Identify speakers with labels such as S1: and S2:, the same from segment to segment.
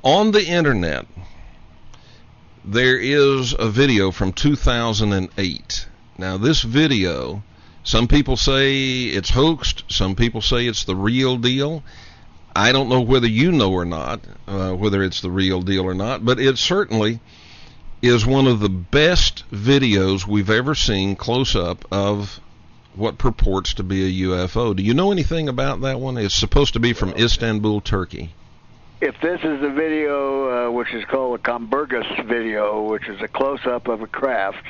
S1: On the internet, there is a video from 2008. Now, this video, some people say it's hoaxed, some people say it's the real deal. I don't know whether you know or not, whether it's the real deal or not, but it certainly is one of the best videos we've ever seen close up of what purports to be a UFO. Do you know anything about that one? It's supposed to be from Istanbul, Turkey.
S2: If this is a video which is called a Comburgus video, which is a close-up of a craft,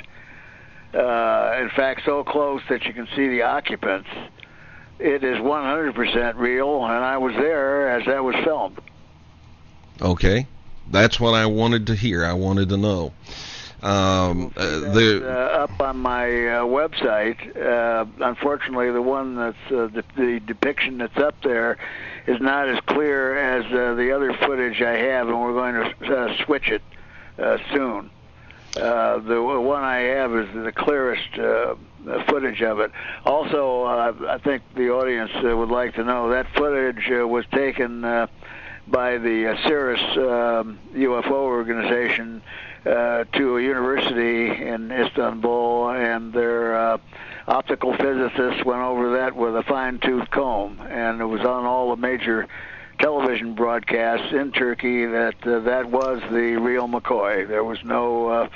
S2: in fact so close that you can see the occupants, it is 100% real, and I was there as that was filmed. Okay.
S1: That's what I wanted to hear. I wanted to know.
S2: Up on my website. Unfortunately, the one that's the depiction that's up there is not as clear as the other footage I have, and we're going to switch it soon. The one I have is the clearest footage of it. Also, I think the audience would like to know that footage was taken by the Cirrus UFO organization to a university in Istanbul, and their optical physicists went over that with a fine-tooth comb, and it was on all the major television broadcasts in Turkey that that was the real McCoy. There was no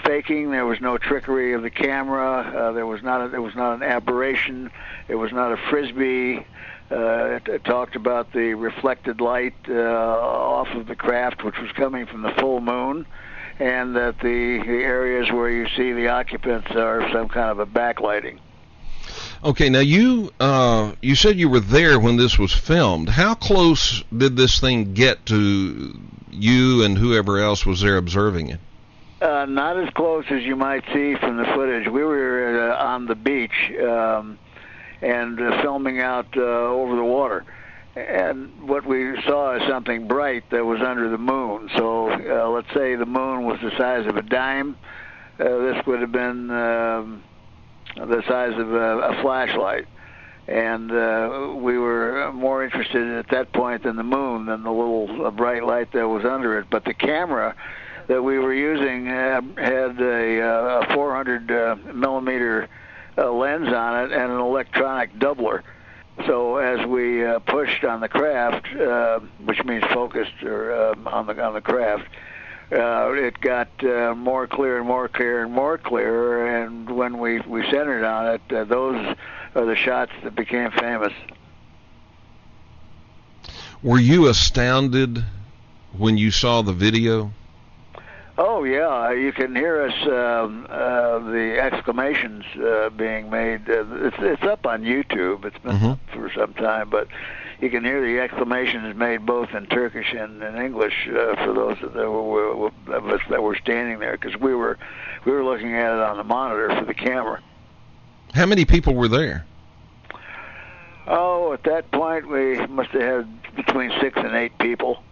S2: faking. There was no trickery of the camera. There was not an aberration. It was not a frisbee. It talked about the reflected light off of the craft, which was coming from the full moon, and that the areas where you see the occupants are some kind of a backlighting.
S1: Okay, now you said you were there when this was filmed. How close did this thing get to you and whoever else was there observing it?
S2: Not as close as you might see from the footage. We were on the beach and filming out over the water. And what we saw is something bright that was under the moon. So let's say the moon was the size of a dime. This would have been the size of a flashlight. And we were more interested at that point in the moon than the little bright light that was under it. But the camera that we were using had a 400 millimeter lens on it and an electronic doubler. So as we pushed on the craft, which means focused or on the craft, it got more clear and more clear and more clear. And when we centered on it, those are the shots that became famous.
S1: Were you astounded when you saw the video?
S2: Oh yeah, you can hear us the exclamations being made. It's up on YouTube. It's been up for some time, but you can hear the exclamations made both in Turkish and in English for those of us that were standing there, because we were looking at it on the monitor for the camera.
S1: How many people were there?
S2: Oh, at that point we must have had between 6 and 8 people.